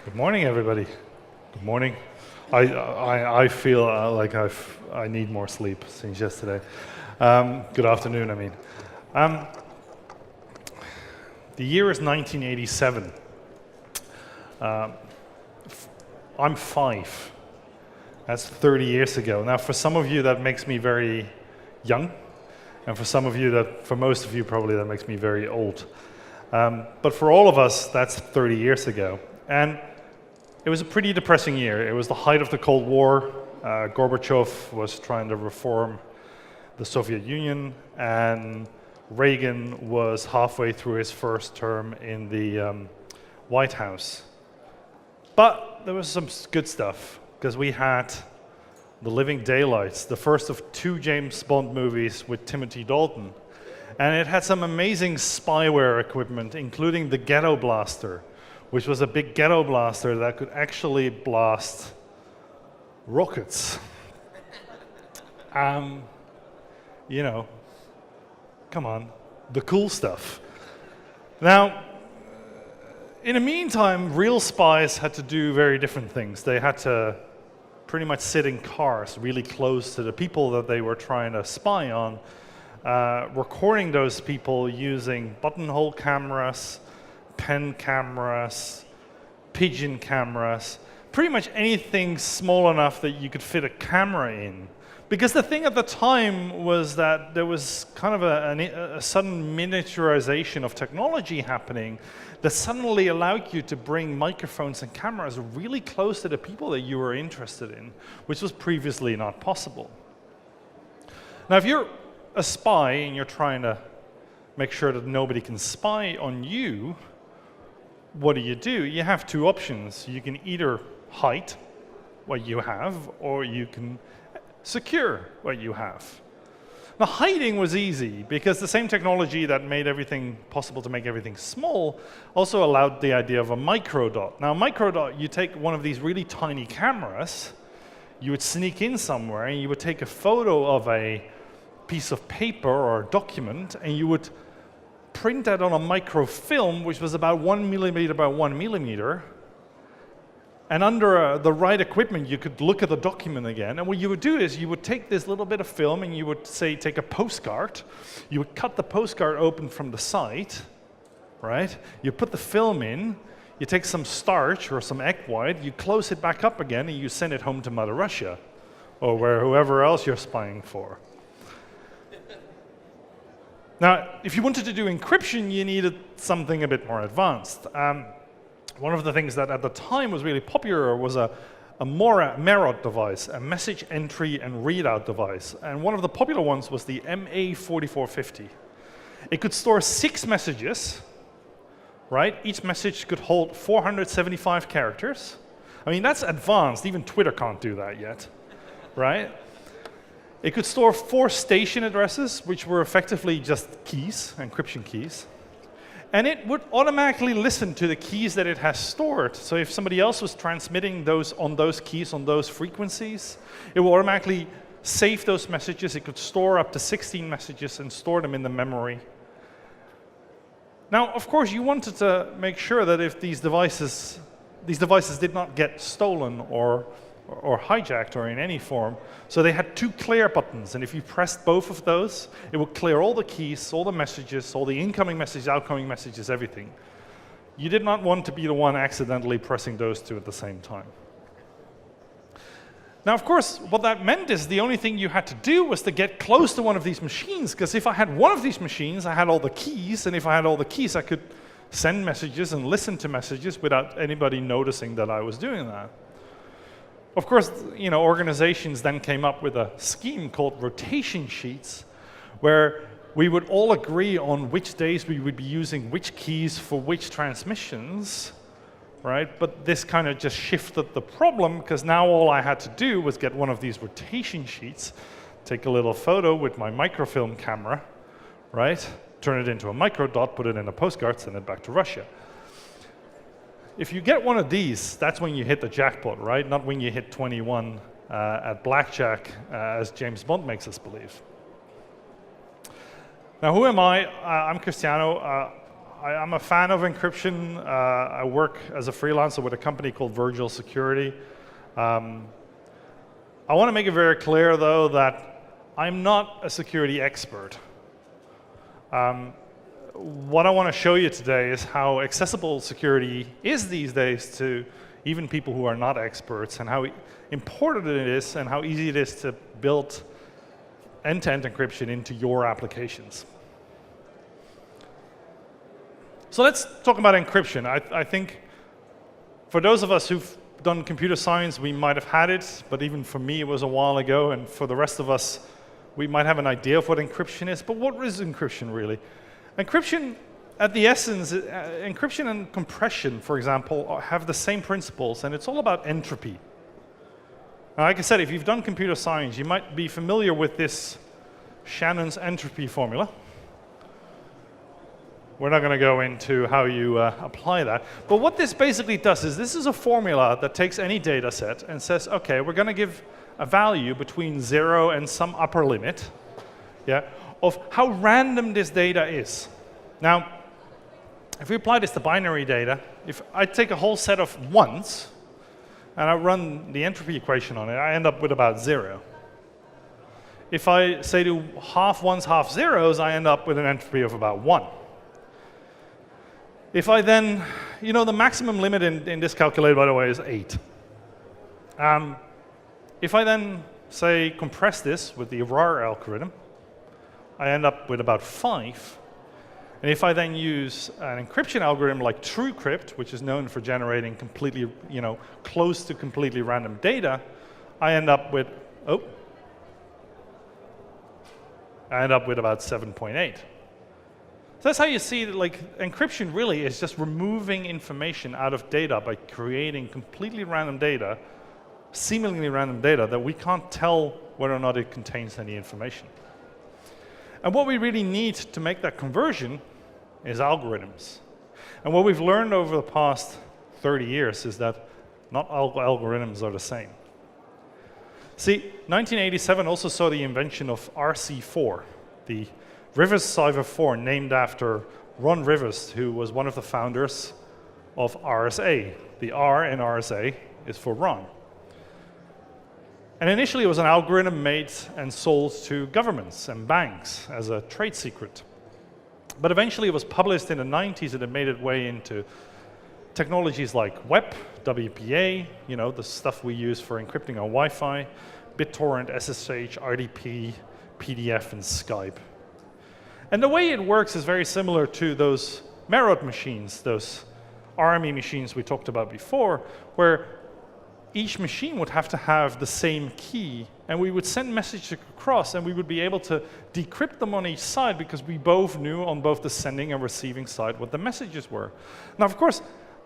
Good morning, everybody. Good morning. I feel like I need more sleep since yesterday. Good afternoon, I mean. The year is 1987. I'm 5. That's 30 years ago. Now, for some of you, that makes me very young, and for most of you, probably that makes me very old. But for all of us, that's 30 years ago. And it was a pretty depressing year. It was the height of the Cold War. Gorbachev was trying to reform the Soviet Union, and Reagan was halfway through his first term in the White House. But there was some good stuff, because we had The Living Daylights, the first of 2 James Bond movies with Timothy Dalton. And it had some amazing spyware equipment, including the Ghetto Blaster, which was a big ghetto blaster that could actually blast rockets. You know, come on, the cool stuff. Now, in the meantime, real spies had to do very different things. They had to pretty much sit in cars really close to the people that they were trying to spy on, recording those people using buttonhole cameras, pen cameras, pigeon cameras, pretty much anything small enough that you could fit a camera in. Because the thing at the time was that there was kind of a sudden miniaturization of technology happening that suddenly allowed you to bring microphones and cameras really close to the people that you were interested in, which was previously not possible. Now, if you're a spy and you're trying to make sure that nobody can spy on you, what do? You have 2 options. You can either hide what you have, or you can secure what you have. Now, hiding was easy, because the same technology that made everything possible to make everything small also allowed the idea of a microdot. Now, a microdot, you take one of these really tiny cameras, you would sneak in somewhere, and you would take a photo of a piece of paper or a document, and you would print that on a microfilm, which was about 1 millimeter by 1 millimeter. And under the right equipment, you could look at the document again. And what you would do is you would take this little bit of film and you would, say, take a postcard. You would cut the postcard open from the side, right? You put the film in. You take some starch or some egg white. You close it back up again, and you send it home to Mother Russia, or whoever else you're spying for. Now, if you wanted to do encryption, you needed something a bit more advanced. One of the things that at the time was really popular was a MEROT device, a message entry and readout device. And one of the popular ones was the MA4450. It could store 6 messages, right? Each message could hold 475 characters. I mean, that's advanced. Even Twitter can't do that yet, right? It could store 4 station addresses, which were effectively just keys, encryption keys. And it would automatically listen to the keys that it has stored. So if somebody else was transmitting those on those keys, on those frequencies, it will automatically save those messages. It could store up to 16 messages and store them in the memory. Now, of course, you wanted to make sure that if these devices did not get stolen or hijacked or in any form. So they had 2 clear buttons, and if you pressed both of those, it would clear all the keys, all the messages, all the incoming messages, outgoing messages, everything. You did not want to be the one accidentally pressing those 2 at the same time. Now, of course, what that meant is the only thing you had to do was to get close to one of these machines, because if I had one of these machines, I had all the keys, and if I had all the keys, I could send messages and listen to messages without anybody noticing that I was doing that. Of course, you know, organizations then came up with a scheme called rotation sheets, where we would all agree on which days we would be using which keys for which transmissions, right? But this kind of just shifted the problem, because now all I had to do was get one of these rotation sheets, take a little photo with my microfilm camera, right? Turn it into a microdot, put it in a postcard, send it back to Russia. If you get one of these, that's when you hit the jackpot, right? Not when you hit 21 at blackjack, as James Bond makes us believe. Now, who am I? I'm Cristiano. I'm a fan of encryption. I work as a freelancer with a company called Virtual Security. I want to make it very clear, though, that I'm not a security expert. What I want to show you today is how accessible security is these days to even people who are not experts, and how important it is and how easy it is to build end-to-end encryption into your applications. So let's talk about encryption. I think for those of us who've done computer science, we might have had it, but even for me, it was a while ago, and for the rest of us, we might have an idea of what encryption is, but what is encryption really? Encryption, at the essence, encryption and compression, for example, have the same principles, and it's all about entropy. Now, like I said, if you've done computer science, you might be familiar with this Shannon's entropy formula. We're not going to go into how you apply that. But what this basically does is this is a formula that takes any data set and says, OK, we're going to give a value between 0 and some upper limit, yeah, of how random this data is. Now, if we apply this to binary data, if I take a whole set of 1s and I run the entropy equation on it, I end up with about 0. If I say do half 1s, half 0s, I end up with an entropy of about 1. If I then, the maximum limit in this calculator, by the way, is 8. If I then, say, compress this with the RAR algorithm, I end up with about 5. And if I then use an encryption algorithm like TrueCrypt, which is known for generating completely, close to completely random data, I end up with about 7.8. So that's how you see that, encryption really is just removing information out of data by creating completely random data, seemingly random data, that we can't tell whether or not it contains any information. And what we really need to make that conversion is algorithms. And what we've learned over the past 30 years is that not all algorithms are the same. See, 1987 also saw the invention of RC4, the Rivers Cipher 4, named after Ron Rivers, who was one of the founders of RSA. The R in RSA is for Ron. And initially, it was an algorithm made and sold to governments and banks as a trade secret. But eventually, it was published in the 90s, and it made its way into technologies like WEP, WPA, the stuff we use for encrypting our Wi-Fi, BitTorrent, SSH, RDP, PDF, and Skype. And the way it works is very similar to those Merod machines, those army machines we talked about before, where each machine would have to have the same key, and we would send messages across, and we would be able to decrypt them on each side because we both knew on both the sending and receiving side what the messages were. Now, of course,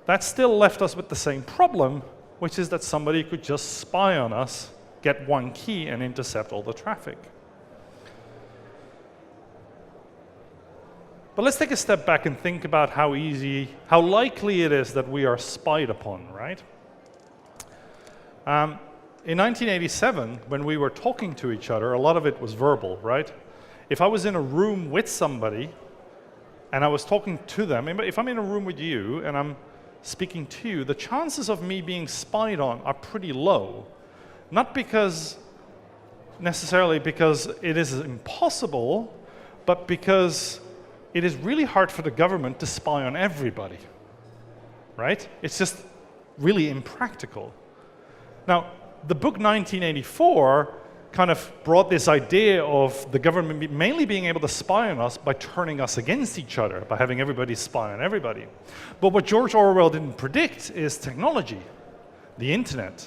that still left us with the same problem, which is that somebody could just spy on us, get one key, and intercept all the traffic. But let's take a step back and think about how likely it is that we are spied upon, right? In 1987, when we were talking to each other, a lot of it was verbal, right? If I was in a room with somebody and I was talking to them, if I'm in a room with you and I'm speaking to you, the chances of me being spied on are pretty low. Not necessarily because it is impossible, but because it is really hard for the government to spy on everybody, right? It's just really impractical. Now, the book 1984 kind of brought this idea of the government mainly being able to spy on us by turning us against each other, by having everybody spy on everybody. But what George Orwell didn't predict is technology, the internet.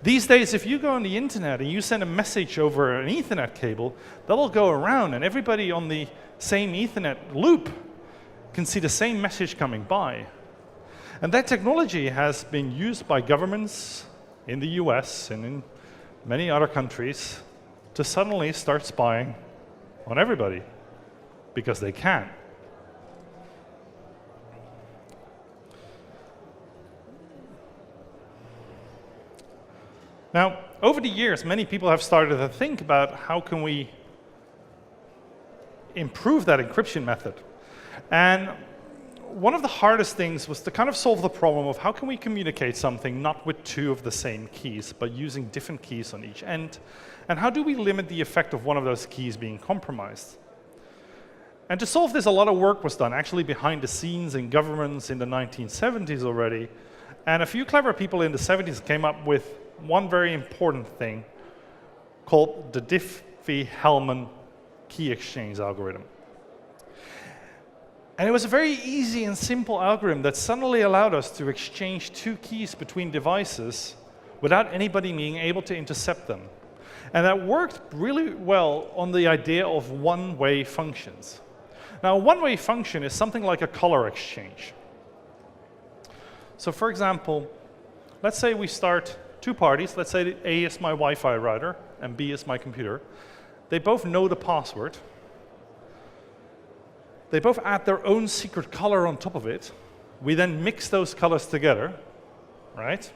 These days, if you go on the internet and you send a message over an Ethernet cable, that'll go around, and everybody on the same Ethernet loop can see the same message coming by. And that technology has been used by governments in the US and in many other countries to suddenly start spying on everybody because they can. Now, over the years, many people have started to think about how can we improve that encryption method. And one of the hardest things was to kind of solve the problem of how can we communicate something not with two of the same keys, but using different keys on each end, and how do we limit the effect of one of those keys being compromised? And to solve this, a lot of work was done, actually behind the scenes in governments in the 1970s already, and a few clever people in the 70s came up with one very important thing called the Diffie-Hellman key exchange algorithm. And it was a very easy and simple algorithm that suddenly allowed us to exchange two keys between devices without anybody being able to intercept them. And that worked really well on the idea of one-way functions. Now, a one-way function is something like a color exchange. So for example, let's say we start two parties. Let's say A is my Wi-Fi router and B is my computer. They both know the password. They both add their own secret color on top of it. We then mix those colors together, right?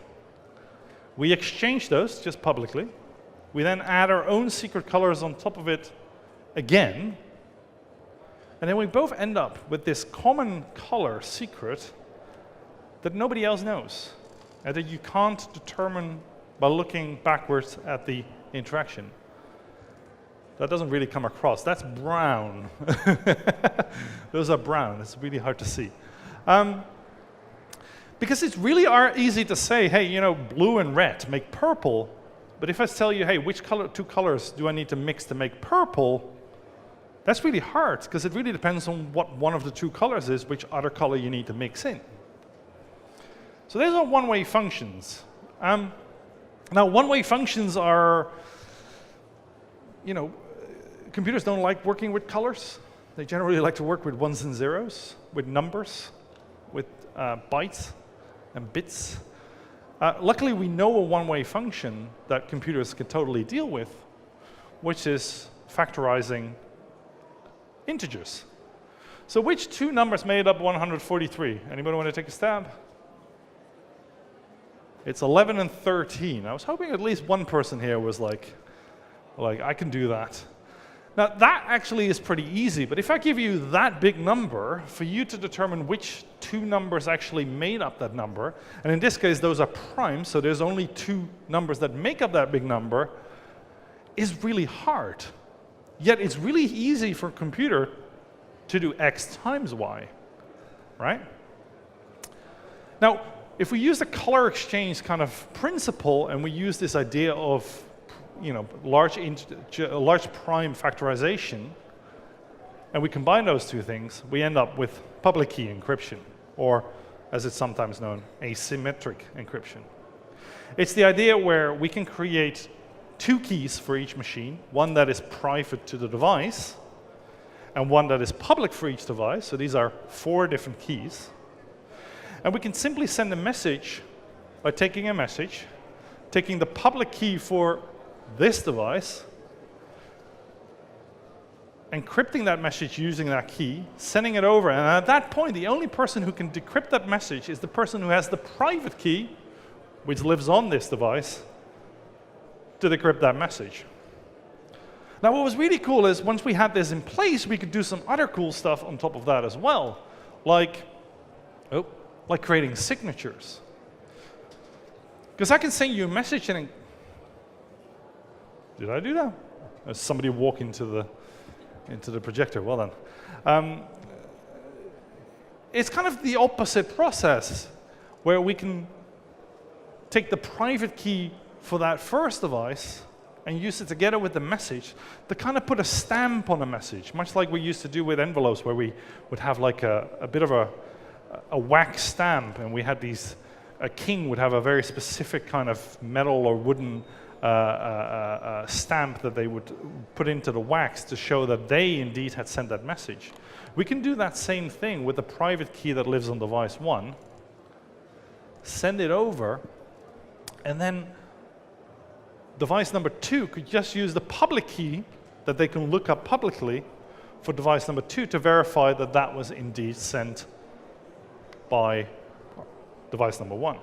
We exchange those just publicly. We then add our own secret colors on top of it again. And then we both end up with this common color secret that nobody else knows, and that you can't determine by looking backwards at the interaction. That doesn't really come across. That's brown. Those are brown. It's really hard to see. Because it's really easy to say, hey, you know, blue and red make purple. But if I tell you, hey, which two colors do I need to mix to make purple? That's really hard, because it really depends on what one of the two colors is, which other color you need to mix in. So those are one-way functions. Now, one-way functions are, you know, computers don't like working with colors. They generally like to work with ones and zeros, with numbers, with bytes and bits. Luckily, we know a one-way function that computers can totally deal with, which is factorizing integers. So which two numbers made up 143? Anybody want to take a stab? It's 11 and 13. I was hoping at least one person here was like, I can do that. Now, that actually is pretty easy, but if I give you that big number, for you to determine which two numbers actually made up that number, and in this case, those are primes, so there's only two numbers that make up that big number, is really hard. Yet it's really easy for a computer to do x times y, right? Now, if we use the color exchange kind of principle, and we use this idea of large prime factorization, and we combine those two things, we end up with public key encryption, or as it's sometimes known, asymmetric encryption. It's the idea where we can create two keys for each machine, one that is private to the device, and one that is public for each device. So these are 4 different keys. And we can simply send a message by taking a message, taking the public key for this device, encrypting that message using that key, sending it over, and at that point, the only person who can decrypt that message is the person who has the private key, which lives on this device, to decrypt that message. Now, what was really cool is once we had this in place, we could do some other cool stuff on top of that as well, like creating signatures. Because I can send you a message and did I do that? There's somebody walk into the projector. Well done. It's kind of the opposite process, where we can take the private key for that first device and use it together with the message to kind of put a stamp on a message, much like we used to do with envelopes, where we would have like a bit of a wax stamp, and we had a king would have a very specific kind of metal or wooden stamp that they would put into the wax to show that they indeed had sent that message. We can do that same thing with the private key that lives on device 1, send it over, and then device number 2 could just use the public key that they can look up publicly for device number 2 to verify that that was indeed sent by device number 1.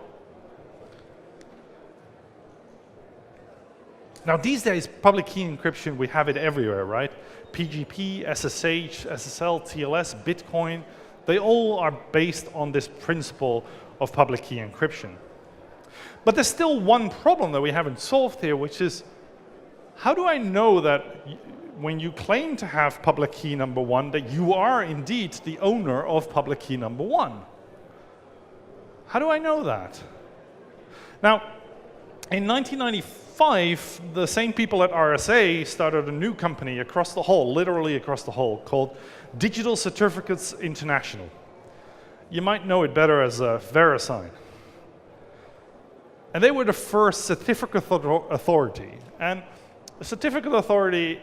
Now, these days, public key encryption, we have it everywhere, right? PGP, SSH, SSL, TLS, Bitcoin, They all are based on this principle of public key encryption. But there's still one problem that we haven't solved here, which is, how do I know that when you claim to have public key number 1, that you are indeed the owner of public key number 1? How do I know that? Now, in 1995, the same people at RSA started a new company across the hall, literally across the hall, called Digital Certificates International. You might know it better as VeriSign. And they were the first certificate authority. And a certificate authority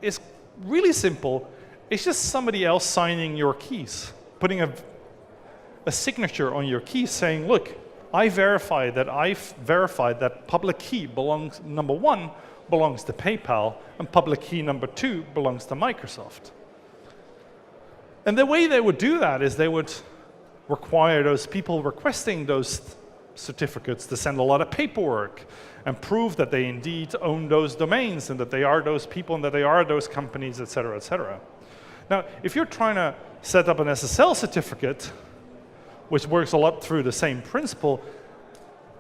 is really simple. It's just somebody else signing your keys, putting a signature on your keys saying, look, I've verified that public key belongs, number 1 belongs to PayPal, and public key number 2 belongs to Microsoft. And the way they would do that is they would require those people requesting those certificates to send a lot of paperwork and prove that they indeed own those domains and that they are those people and that they are those companies, et cetera, et cetera. Now, if you're trying to set up an SSL certificate, which works a lot through the same principle,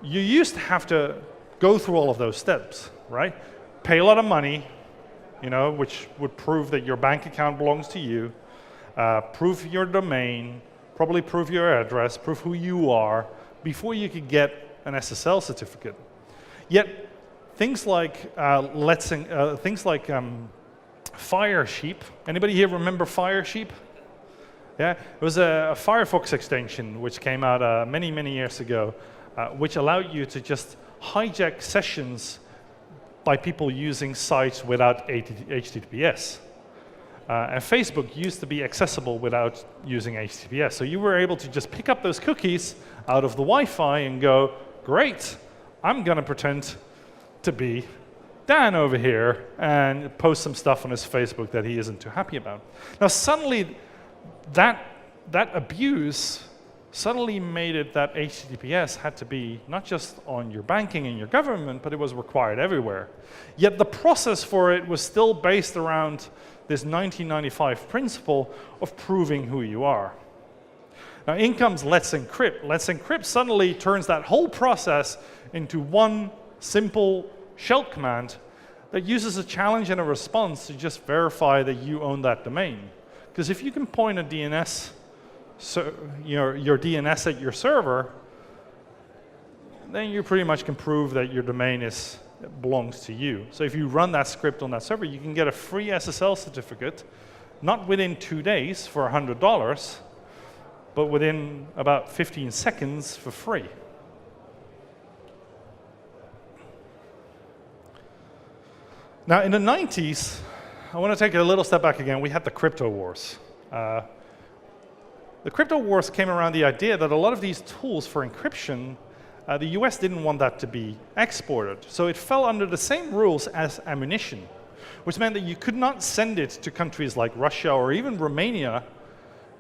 you used to have to go through all of those steps, right? Pay a lot of money, which would prove that your bank account belongs to you, prove your domain, probably prove your address, prove who you are, before you could get an SSL certificate. Yet, things like Firesheep. Anybody here remember Firesheep? Yeah, it was a Firefox extension which came out many, many years ago, which allowed you to just hijack sessions by people using sites without HTTPS. And Facebook used to be accessible without using HTTPS. So you were able to just pick up those cookies out of the Wi-Fi and go, great, I'm going to pretend to be Dan over here and post some stuff on his Facebook that he isn't too happy about. Now suddenly, that abuse suddenly made it that HTTPS had to be not just on your banking and your government, but it was required everywhere. Yet the process for it was still based around this 1995 principle of proving who you are. Now in comes Let's Encrypt. Let's Encrypt suddenly turns that whole process into one simple shell command that uses a challenge and a response to just verify that you own that domain. Because if you can point a DNS, your DNS at your server, then you pretty much can prove that your domain belongs to you. So if you run that script on that server, you can get a free SSL certificate, not within 2 days for $100, but within about 15 seconds for free. Now in the 90s, I want to take a little step back again. We had the crypto wars. The crypto wars came around the idea that a lot of these tools for encryption, the US didn't want that to be exported. So it fell under the same rules as ammunition, which meant that you could not send it to countries like Russia or even Romania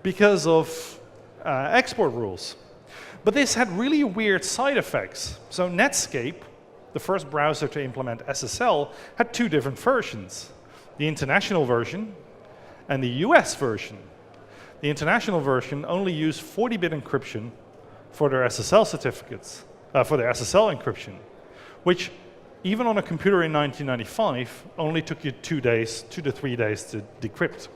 because of export rules. But this had really weird side effects. So Netscape, the first browser to implement SSL, had 2 different versions. The international version and the US version. The international version only used 40-bit encryption for their SSL certificates, for their SSL encryption, which even on a computer in 1995 only took you 2 to 3 days to decrypt.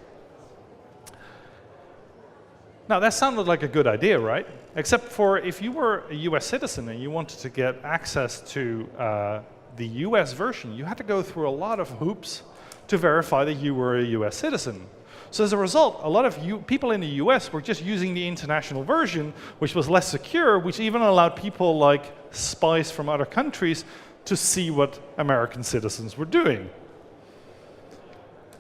Now that sounded like a good idea, right? Except for if you were a US citizen and you wanted to get access to the US version, you had to go through a lot of hoops to verify that you were a US citizen. So as a result, a lot of people in the US were just using the international version, which was less secure, which even allowed people like spies from other countries to see what American citizens were doing.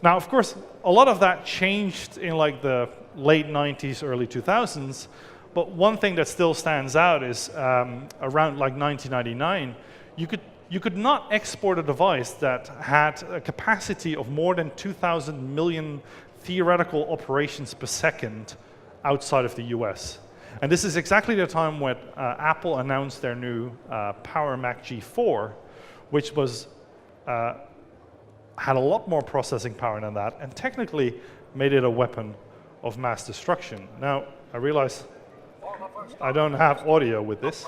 Now, of course, a lot of that changed in like the late 90s, early 2000s, but one thing that still stands out is around like 1999, you could not export a device that had a capacity of more than 2,000 million theoretical operations per second outside of the US. And this is exactly the time when Apple announced their new Power Mac G4, which was had a lot more processing power than that, and technically made it a weapon of mass destruction. Now, I realize I don't have audio with this.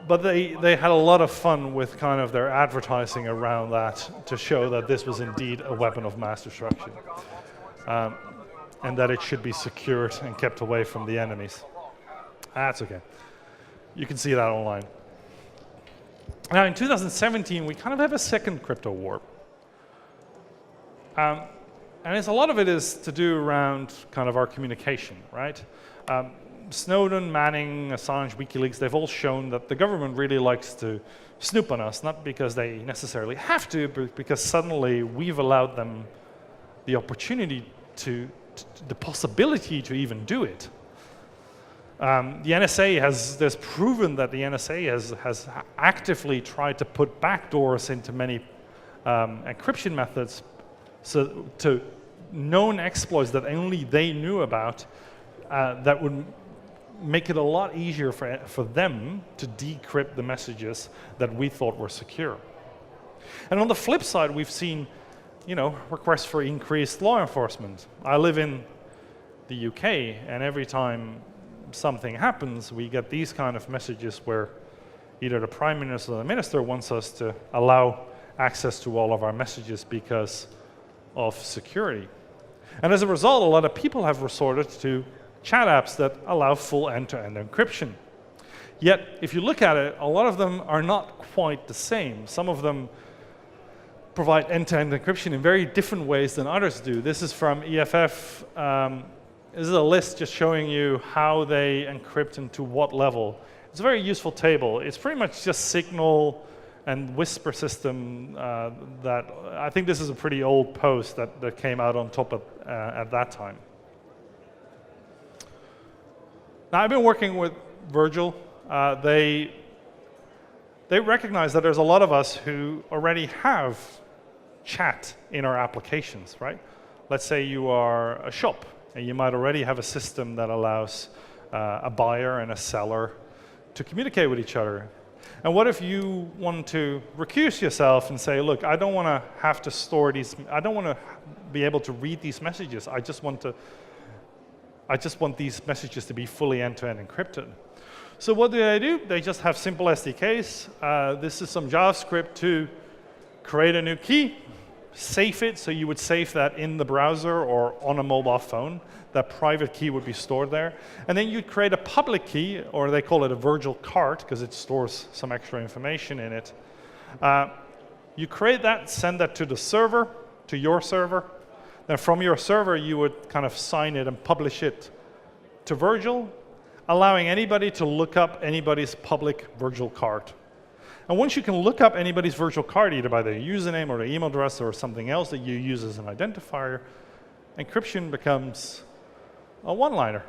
But they had a lot of fun with kind of their advertising around that to show that this was indeed a weapon of mass destruction. And that it should be secured and kept away from the enemies. That's okay. You can see that online. Now in 2017, we kind of have a second crypto war. And a lot of it is to do around kind of our communication, right? Snowden, Manning, Assange, WikiLeaks, they've all shown that the government really likes to snoop on us, not because they necessarily have to, but because suddenly we've allowed them the opportunity the possibility to even do it. The NSA there's proven that the NSA has actively tried to put backdoors into many encryption methods, so to known exploits that only they knew about, that would make it a lot easier for them to decrypt the messages that we thought were secure. And on the flip side, we've seen requests for increased law enforcement. I live in the UK, and every time something happens, we get these kind of messages where either the Prime Minister or the Minister wants us to allow access to all of our messages because of security. And as a result, a lot of people have resorted to chat apps that allow full end-to-end encryption. Yet, if you look at it, a lot of them are not quite the same. Some of them provide end-to-end encryption in very different ways than others do. This is from EFF. This is a list just showing you how they encrypt and to what level. It's a very useful table. It's pretty much just Signal and Whisper system that I think this is a pretty old post that came out on top of at that time. Now, I've been working with Virgil. They recognize that there's a lot of us who already have chat in our applications, right? Let's say you are a shop, and you might already have a system that allows a buyer and a seller to communicate with each other. And what if you want to recuse yourself and say, look, I don't want to have to store these, I don't want to be able to read these messages, I just want these messages to be fully end-to-end encrypted. So what do? They just have simple SDKs. This is some JavaScript to create a new key, save it, so you would save that in the browser or on a mobile phone. That private key would be stored there. And then you'd create a public key, or they call it a Virgil cart, because it stores some extra information in it. You create that, send that to the server, to your server. Then from your server, you would kind of sign it and publish it to Virgil, allowing anybody to look up anybody's public Virgil cart. And once you can look up anybody's virtual card, either by their username or their email address or something else that you use as an identifier, encryption becomes a one-liner.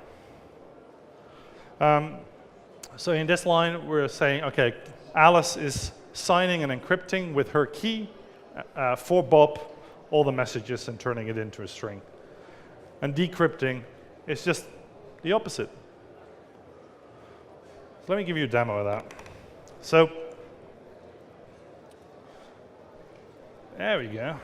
So in this line, we're saying, okay, Alice is signing and encrypting with her key for Bob all the messages and turning it into a string. And decrypting is just the opposite. Let me give you a demo of that. So, there we go.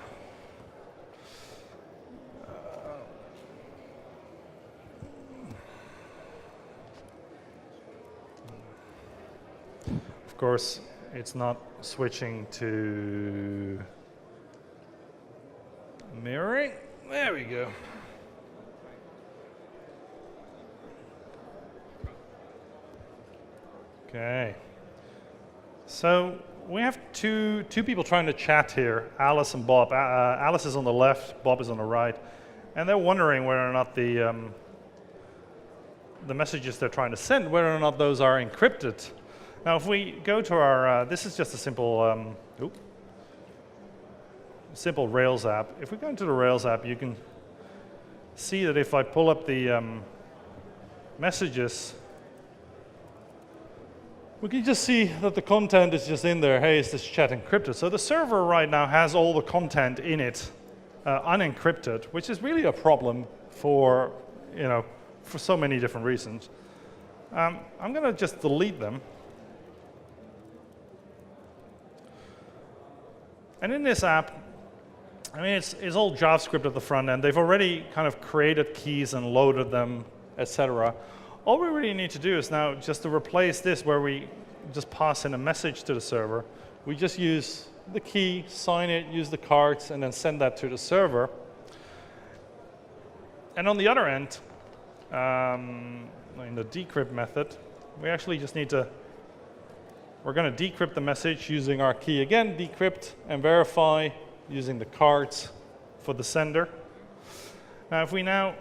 Of course, it's not switching to mirroring. There we go. Okay. So we have two people trying to chat here, Alice and Bob. Alice is on the left, Bob is on the right, and they're wondering whether or not the messages they're trying to send, whether or not those are encrypted. Now, if we go to our, this is just a simple, simple Rails app. If we go into the Rails app, you can see that if I pull up the messages, we can just see that the content is just in there. Hey, is this chat encrypted? So the server right now has all the content in it unencrypted, which is really a problem for, for so many different reasons. I'm going to just delete them. And in this app, I mean, it's all JavaScript at the front end. They've already kind of created keys and loaded them, etc. All we really need to do is now just to replace this where we just pass in a message to the server. We just use the key, sign it, use the cards, and then send that to the server. And on the other end, in the decrypt method, we actually just need to, we're going to decrypt the message using our key again, decrypt and verify using the cards for the sender. Now if we now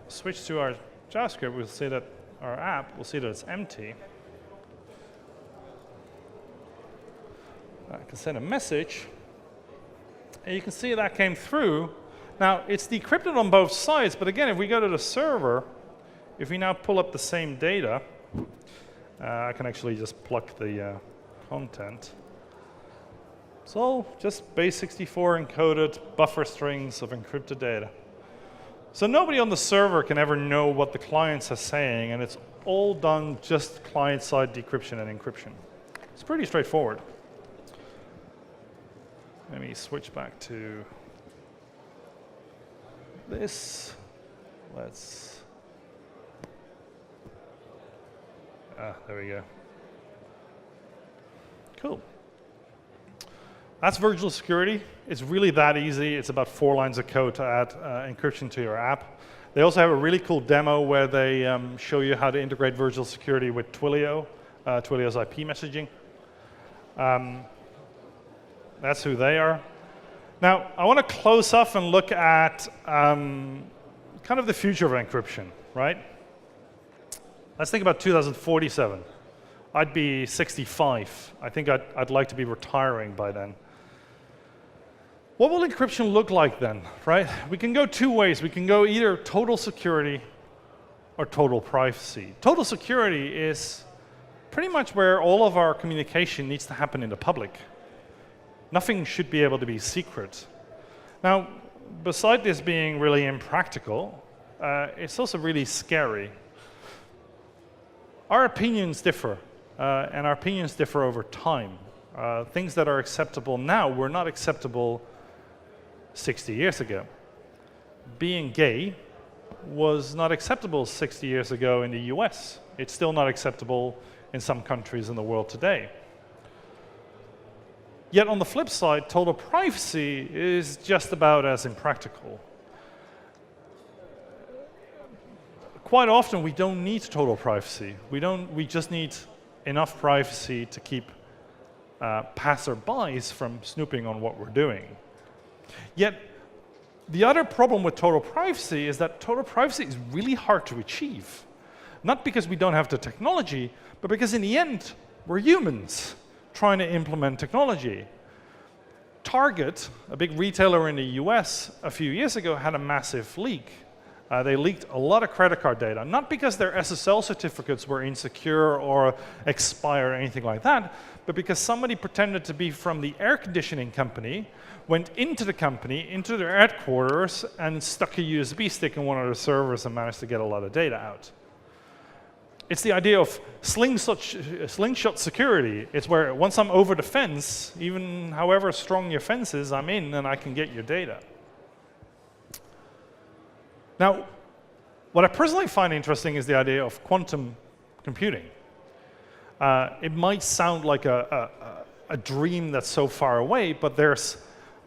switch to our JavaScript, we'll see that our app, we'll see that it's empty. I can send a message, and you can see that came through. Now it's decrypted on both sides, but again, if we go to the server, if we now pull up the same data, I can actually just pluck the content. So just base64 encoded buffer strings of encrypted data. So nobody on the server can ever know what the clients are saying, and it's all done just client-side decryption and encryption. It's pretty straightforward. Let me switch back to this. Let's, there we go. Cool. That's virtual security. It's really that easy. It's about 4 lines of code to add encryption to your app. They also have a really cool demo where they show you how to integrate virtual security with Twilio, Twilio's IP messaging. That's who they are. Now, I want to close off and look at kind of the future of encryption, right? Let's think about 2047. I'd be 65. I think I'd like to be retiring by then. What will encryption look like then, right? We can go 2 ways. We can go either total security or total privacy. Total security is pretty much where all of our communication needs to happen in the public. Nothing should be able to be secret. Now, beside this being really impractical, it's also really scary. Our opinions differ, and our opinions differ over time. Things that are acceptable now were not acceptable 60 years ago. Being gay was not acceptable 60 years ago in the US. It's still not acceptable in some countries in the world today. Yet on the flip side, total privacy is just about as impractical. Quite often we don't need total privacy. We just need enough privacy to keep passerbys from snooping on what we're doing. Yet the other problem with total privacy is that total privacy is really hard to achieve. Not because we don't have the technology, but because in the end, we're humans trying to implement technology. Target, a big retailer in the US a few years ago, had a massive leak. They leaked a lot of credit card data, not because their SSL certificates were insecure or expired or anything like that, but because somebody pretended to be from the air conditioning company, went into the company, into their headquarters, and stuck a USB stick in one of their servers and managed to get a lot of data out. It's the idea of slingshot security. It's where once I'm over the fence, even however strong your fence is, I'm in and I can get your data. Now, what I personally find interesting is the idea of quantum computing. It might sound like a dream that's so far away, but there's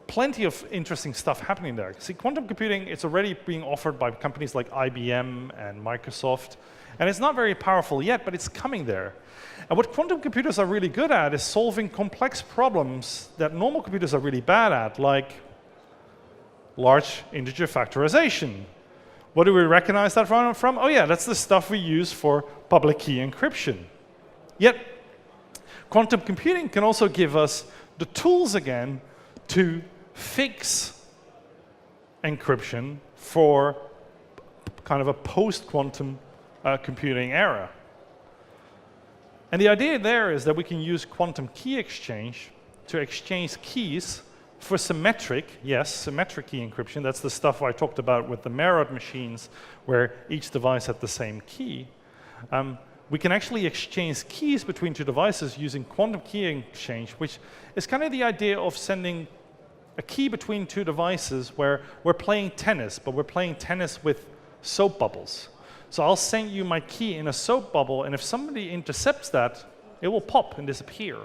plenty of interesting stuff happening there. See, quantum computing, it's already being offered by companies like IBM and Microsoft, and it's not very powerful yet, but it's coming there. And what quantum computers are really good at is solving complex problems that normal computers are really bad at, like large integer factorization. What do we recognize that from? Oh yeah, that's the stuff we use for public key encryption. Yet, quantum computing can also give us the tools again to fix encryption for kind of a post-quantum computing era. And the idea there is that we can use quantum key exchange to exchange keys for symmetric key encryption. That's the stuff I talked about with the mirrored machines where each device had the same key. We can actually exchange keys between 2 devices using quantum key exchange, which is kind of the idea of sending a key between two devices where we're playing tennis, but we're playing tennis with soap bubbles. So I'll send you my key in a soap bubble, and if somebody intercepts that, it will pop and disappear.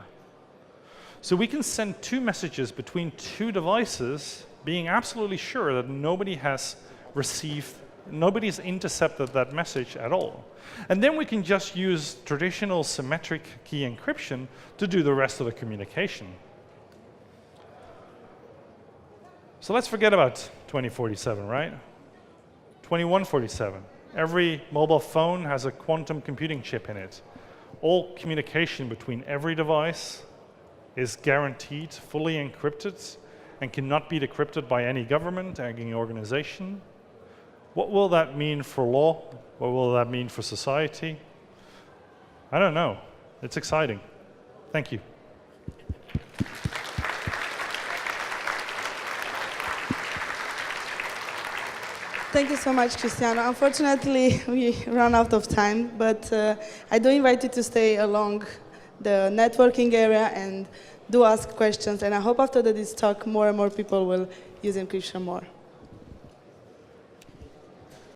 So we can send two messages between two devices, being absolutely sure that nobody's intercepted that message at all. And then we can just use traditional symmetric key encryption to do the rest of the communication. So let's forget about 2047, right? 2147. Every mobile phone has a quantum computing chip in it. All communication between every device is guaranteed, fully encrypted, and cannot be decrypted by any government, any organization. What will that mean for law? What will that mean for society? I don't know. It's exciting. Thank you. Thank you so much, Cristiano. Unfortunately, we run out of time, but I do invite you to stay along the networking area and do ask questions. And I hope after this talk, more and more people will use encryption more.